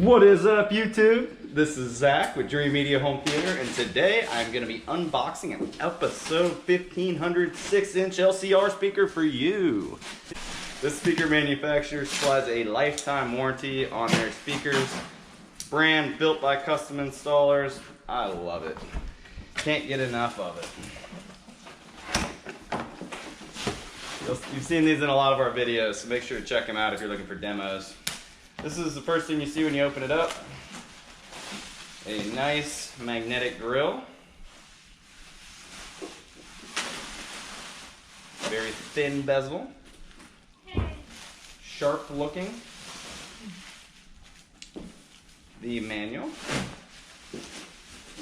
What is up, YouTube? This is Zach with Dream Media Home Theater, and today I'm going to be unboxing an episode 1500 6-inch LCR speaker for you. This speaker manufacturer supplies a lifetime warranty on their speakers. Brand built by custom installers. I love it. Can't get enough of it. You've seen these in a lot of our videos, so make sure to check them out if you're looking for demos. This is the first thing you see when you open it up. A nice magnetic grill. Very thin bezel. Sharp looking. The manual.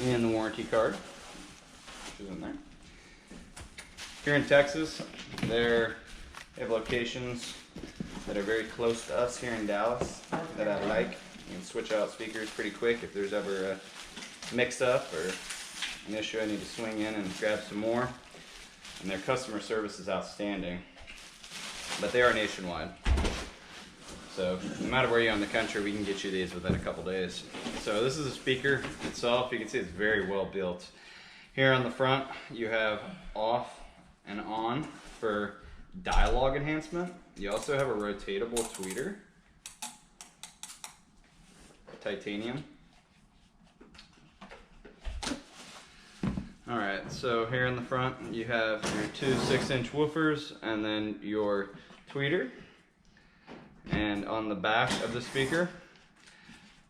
And the warranty card, which is in there. Here in Texas, they have locations that are very close to us here in Dallas that I like. You can switch out speakers pretty quick if there's ever a mix-up or an issue I need to swing in and grab some more. And their customer service is outstanding. But they are nationwide. So no matter where you are in the country, we can get you these within a couple days. So this is a speaker itself. You can see it's very well built. Here on the front, you have off and on for dialogue enhancement. You also have a rotatable tweeter, titanium. Alright, so here in the front you have your two 6-inch woofers and then your tweeter. And on the back of the speaker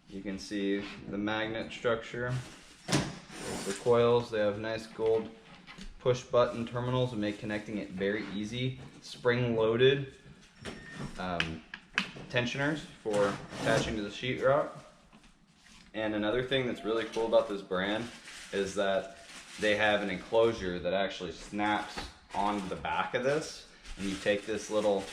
you can see the magnet structure. The coils, they have nice gold push button terminals and make connecting it very easy. Spring loaded tensioners for attaching to the sheetrock. And another thing that's really cool about this brand is that they have an enclosure that actually snaps onto the back of this, and you take this little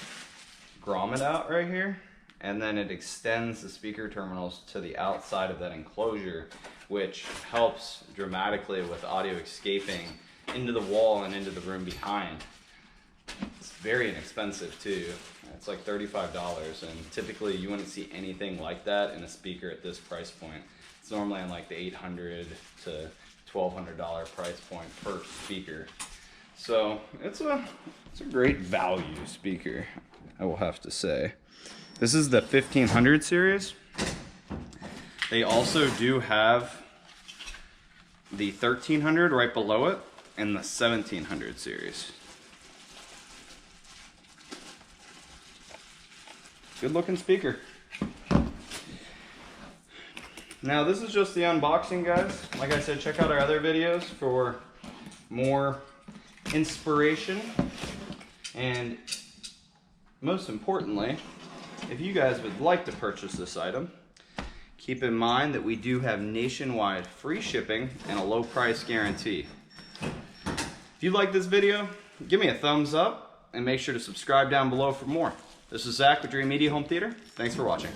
grommet out right here, and then it extends the speaker terminals to the outside of that enclosure, which helps dramatically with audio escaping into the wall and into the room behind. It's very inexpensive too. It's like $35, and typically you wouldn't see anything like that in a speaker at this price point. It's normally in like the $800 to $1,200 price point per speaker. So it's a great value speaker, I will have to say. This is the 1500 series. They also do have the 1300 right below it and the 1700 series. Good looking speaker. Now this is just the unboxing, guys. Like I said, check out our other videos for more inspiration. And most importantly, if you guys would like to purchase this item, keep in mind that we do have nationwide free shipping and a low price guarantee. If you like this video, give me a thumbs up and make sure to subscribe down below for more. This is Zach with Dream Media Home Theater. Thanks for watching.